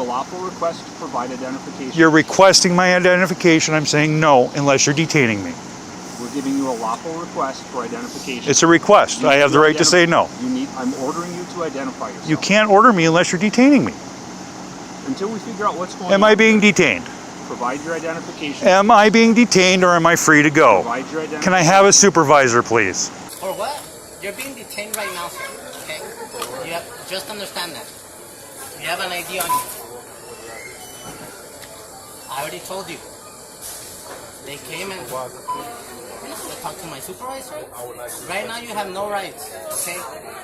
you a lawful request to provide identification. You're requesting my identification. I'm saying no, unless you're detaining me. We're giving you a lawful request for identification. It's a request. I have the right to say no. I'm ordering you to identify yourself. You can't order me unless you're detaining me. Until we figure out what's going on. Am I being detained? Provide your identification. Am I being detained or am I free to go? Provide your identification. Can I have a supervisor, please? For what? You're being detained right now, sir. Okay? You have, just understand that. You have an ID on you. I already told you. They came and they talked to my supervisor. Right now you have no rights. Okay?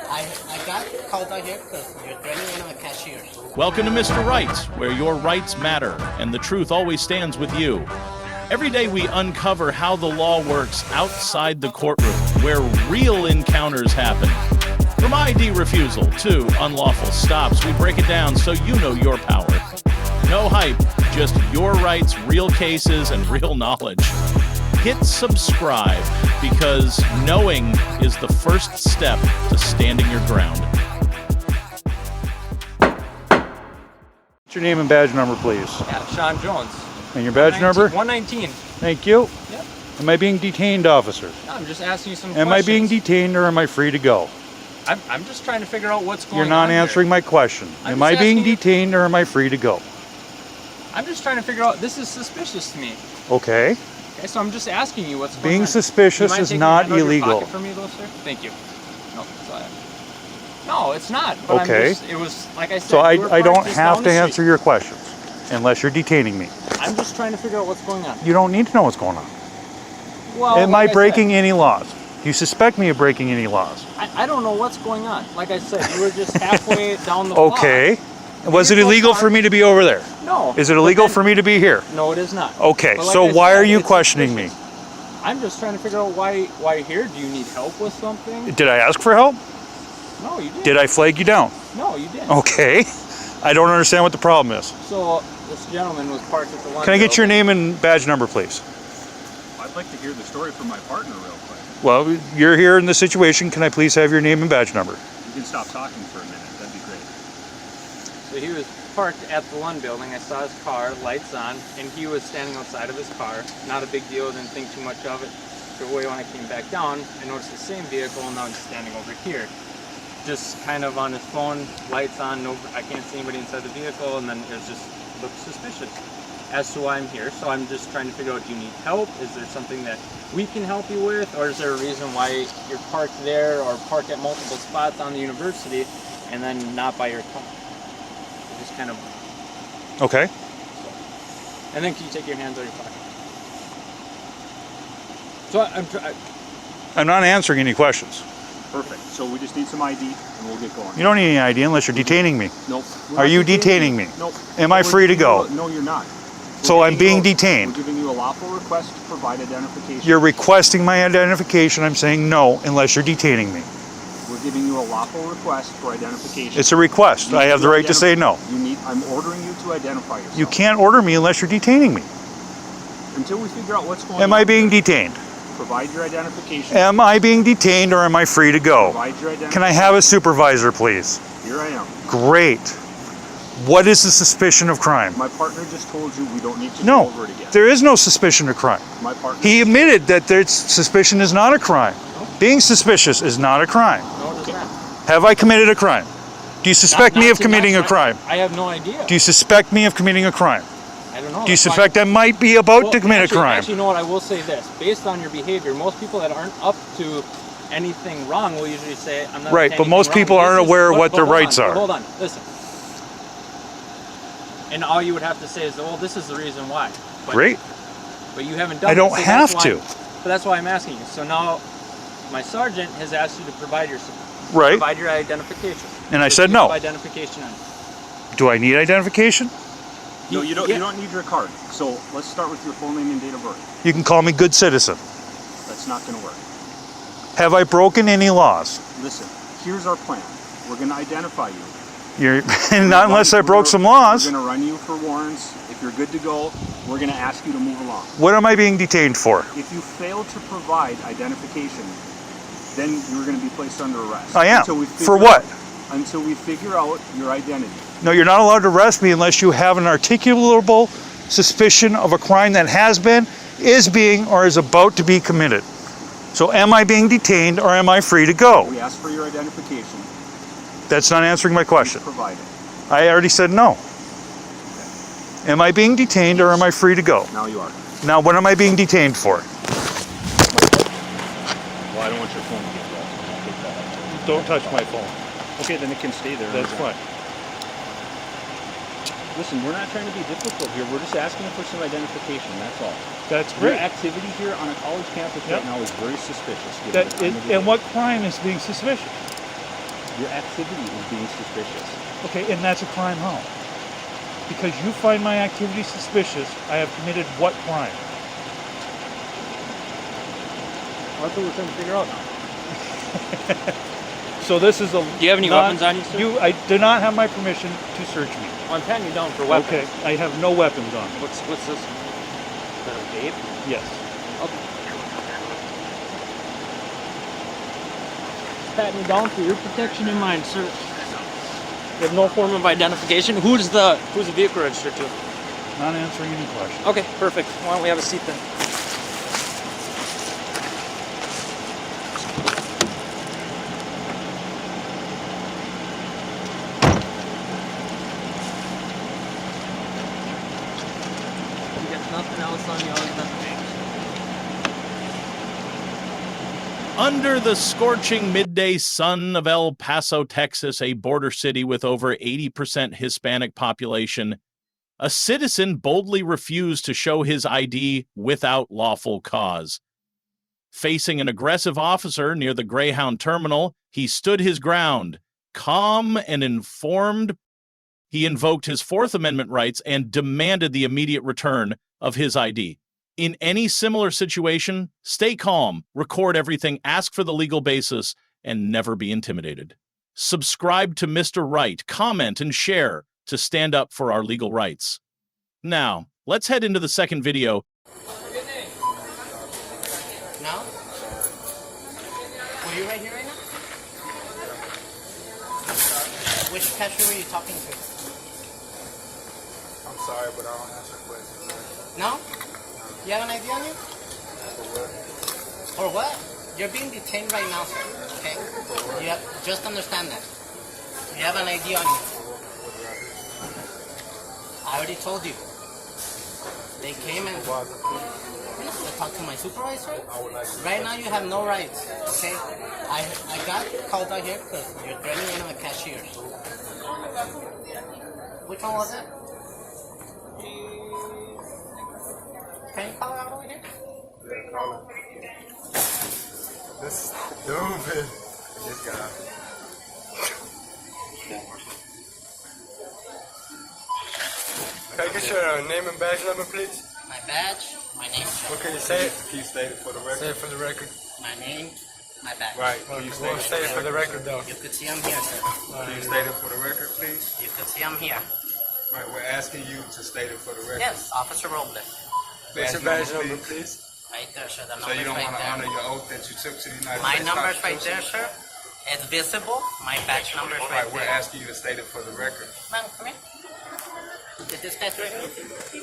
I got called out here because you're threatening one of the cashiers. Welcome to Mr. Rights, where your rights matter and the truth always stands with you. Every day we uncover how the law works outside the courtroom, where real encounters happen. From ID refusal to unlawful stops, we break it down so you know your power. No hype, just your rights, real cases, and real knowledge. Hit subscribe, because knowing is the first step to standing your ground. What's your name and badge number, please? Yeah, Sean Jones. And your badge number? 119. Thank you. Yep. Am I being detained, officer? No, I'm just asking you some Am questions. I being detained or am I free to go? I'm just trying to figure out what's going on. You're not here. answering my question. I'm Am just I being asking you- detained or am I free to go? I'm just trying to figure out. This is suspicious to me. Okay. Okay, so I'm just asking you what's going on. Being suspicious Do you mind is taking not your hand out of your illegal. pocket for me, though, sir? Thank you. No, that's all I have. No, it's not. But Okay. it was like I said. So you were I don't parked just have down to the answer street. your questions unless you're detaining me. I'm just trying to figure out what's going on. You don't need to know what's going on. Well, Am like I said, breaking any laws? Do you suspect me of breaking any laws? I don't know what's going on. Like I said, you were just halfway down the block. Okay. Was it Vehicle illegal parked- for me to be over there? No. Is it but illegal then- for me to be here? No, it is not. Okay, But like so I why said, are you it's questioning me? suspicious. I'm just trying to figure out why you're here. Do you need help with something? Did I ask for help? No, you didn't. Did I flag you down? No, you didn't. Okay. I don't understand what the problem is. So this gentleman was parked at the one. Can I get your name and badge number, please? I'd like to hear the story from my partner real quick. Well, you're here in this situation. Can I please have your name and badge number? You can stop talking for a minute. That'd be great. So he was parked at the one building. I saw his car, lights on, and he was standing outside of his car. Not a big deal. Didn't think too much of it. But when I came back down, I noticed the same vehicle, and now he's standing over here. Just kind of on his phone, lights on. No, I can't see anybody inside the vehicle, and then it just looked suspicious. As to why I'm here, so I'm just trying to figure out, do you need help? Is there something that we can help you with? Or is there a reason why you're parked there or parked at multiple spots on the university and then not by your car? Just kind of, Okay. and then can you take your hands out of your pocket? So I'm not answering any questions. Perfect. So we just need some ID and we'll get going. You don't need any ID unless you're detaining me. Nope. We're Are not you detaining me? Nope. Am I free to go? No, you're not. So I'm being We're detained. giving you a lawful request to provide identification. You're requesting my identification. I'm saying no unless you're detaining me. We're giving you a lawful request for identification. It's a request. I have the right to say no. I'm ordering you to identify yourself. You can't order me unless you're detaining me. Until we figure out what's going on. Am I being detained? Provide your identification. Am I being detained or am I free to go? Provide your identification. Can I have a supervisor, please? Here I am. Great. What is the suspicion of crime? My partner just told you we don't need to go No, over it again. there is no suspicion of crime. My partner. He admitted that there's suspicion is not a crime. Being suspicious is not a crime. no, it is not. Have I committed a crime? Do you suspect Not me of to- committing not- a crime? I have no idea. Do you suspect me of committing a crime? I don't know. Do you That's why- suspect I might be about Well, to commit actually, a crime? Actually, you know what? I will say this. Based on your behavior, most people that aren't up to anything wrong will usually say, I'm not Right, saying but most anything people wrong. aren't This is- aware of but- what but their hold on, rights but are. Hold on, listen. And all you would have to say is, well, this is the reason why. But, Great. But you haven't done I it, don't so that's have why- to. But that's why I'm asking you. So now, my sergeant has asked you to provide your Right. identification. And I So said you no. have identification on you. Do I need identification? No, you don't. Yeah. You don't need your card. So let's start with your full name and date of birth. You can call me good citizen. That's not going to work. Have I broken any laws? Listen. Here's our plan. We're going to identify you. You're not unless I broke some laws. We're going to run you for warrants. If you're good to go, we're going to ask you to move along. What am I being detained for? If you fail to provide identification, then you're going to be placed under arrest. I am. Until we For figure what? Until we figure out your identity. No, you're not allowed to arrest me unless you have an articulable suspicion of a crime that has been, is being, or is about to be committed. So am I being detained or am I free to go? We asked for your identification. That's not answering my question. Provide it. I already said no. Am I being detained or am I free to go? Now you are. Now, what am I being detained for? Well, I don't want your phone to get lost. I'll take that out. Don't touch my phone. Okay, then it can stay there. That's fine. Listen, we're not trying to be difficult here. We're just asking for some identification. That's all. That's Your great. activity here on a college campus Yep. right now is very suspicious. given That the time of the and day. what crime is being suspicious? Your activity is being suspicious. Okay, and that's a crime how? Because you find my activity suspicious, I have committed what crime? That's what we're trying to figure out now. So this is a. Do you have any weapons on you, sir? I do not have my permission to search me. I'm patting you down for weapons. Okay, I have no weapons on me. What's this? Is that a vape? Yes. Okay. Patting you down for your protection and mine, sir. You have no form of identification. Who's the vehicle registered to? Not answering any questions. Okay, perfect. Why don't we have a seat then? You got nothing else on you other than Under the scorching midday sun of El Paso, Texas, a border city with over 80% Hispanic population, a citizen boldly refused to show his ID without lawful cause. Facing an aggressive officer near the Greyhound terminal, he stood his ground, calm and informed. He invoked his Fourth Amendment rights and demanded the immediate return of his ID. In any similar situation, stay calm, record everything, ask for the legal basis, and never be intimidated. Subscribe to Mr. Right, comment, and share to stand up for our legal rights. Now, let's head into the second video. No? Were you right here right now? Which cashier were you talking to? I'm sorry, but I don't answer questions. No? You have an ID on you? For what? You're being detained right now, sir. Okay? You have, just understand that. You have an ID on you. I already told you. They came and they talked to my supervisor. Right now you have no rights. Okay? I got called out here because you're threatening one of the cashiers. Which one was it? Can you call it out over here? Yeah, call it. This is stupid. This guy. Can I get your name and badge number, please? My badge, my name. What can you say it? Can you state it for the record? Say it for the record. My name, my badge. Right. Can you state it for the record, though? You could see I'm here, sir. Can you state it for the record, please? You could see I'm here. Right. We're asking you to state it for the record. Yes, Officer Robles. What's your badge number, please? Right there, sir. The So you number's don't want right to honor there. your oath that you took to the United My States number's right Constitution? there, sir. It's visible. My badge number's All right right. We're there. asking you to state it for the record. Ma'am, come here. Did this guy threaten you?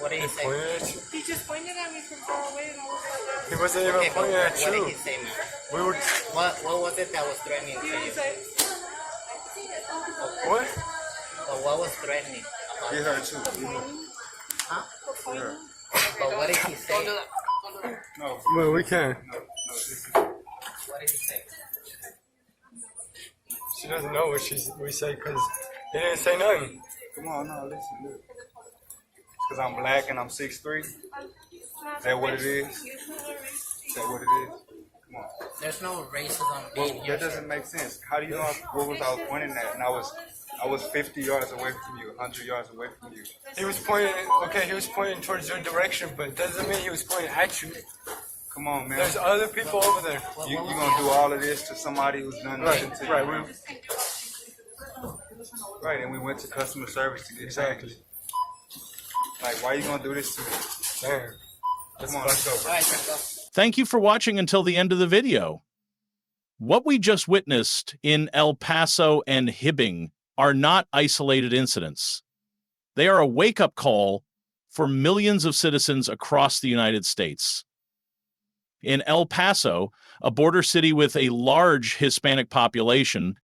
What did he say? Pointed at you. He just pointed at me from far away and I was like, He wasn't even Okay, but pointing at what did you. he say, ma'am? We were. What was it that was threatening to he you? said, What? Or what was threatening about We you? heard too. Huh? We heard. But what did he say? No. Well, we can. What did he say? She doesn't know what we say because he didn't say nothing. Come on, no, listen, look. Because I'm black and I'm 6'3". Is that what it is? Is that what it is? Come on. There's no racism Well, being here. that doesn't make sense. How do you know what was I was pointing at? And I was 50 yards away from you, 100 yards away from you. He was pointing. Okay, he was pointing towards your direction, but doesn't mean he was pointing at you. Come on, man. There's other people over there. You gonna do all of this to somebody who's done nothing to you? Right. Right, and we went to customer service to get exactly. Like, why are you gonna do this to me? Damn. Come on, let's go. All right, sir, go. Thank you for watching until the end of the video. What we just witnessed in El Paso and Hibbing are not isolated incidents. They are a wake-up call for millions of citizens across the United States. In El Paso, a border city with a large Hispanic population,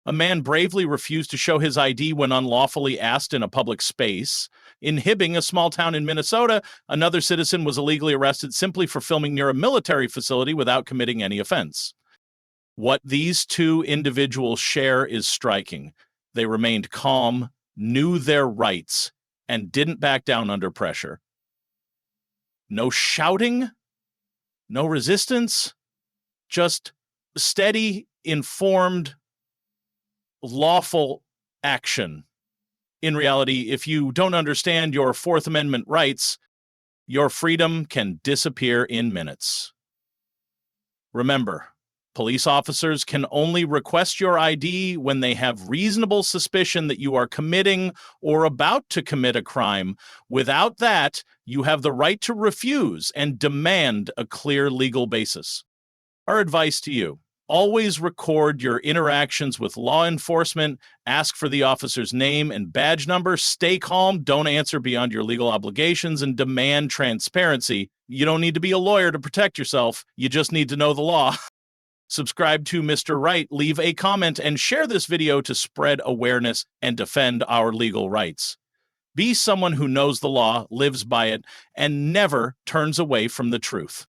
a man bravely refused to show his ID when unlawfully asked in a public space. In Hibbing, a small town in Minnesota, another citizen was illegally arrested simply for filming near a military facility without committing any offense. What these two individuals share is striking. They remained calm, knew their rights, and didn't back down under pressure. No shouting, no resistance, just steady, informed, lawful action. In reality, if you don't understand your Fourth Amendment rights, your freedom can disappear in minutes. Remember, police officers can only request your ID when they have reasonable suspicion that you are committing or about to commit a crime. Without that, you have the right to refuse and demand a clear legal basis. Our advice to you: always record your interactions with law enforcement, ask for the officer's name and badge number, stay calm, don't answer beyond your legal obligations, and demand transparency. You don't need to be a lawyer to protect yourself, you just need to know the law. Subscribe to Mr. Right, leave a comment, and share this video to spread awareness and defend our legal rights. Be someone who knows the law, lives by it, and never turns away from the truth.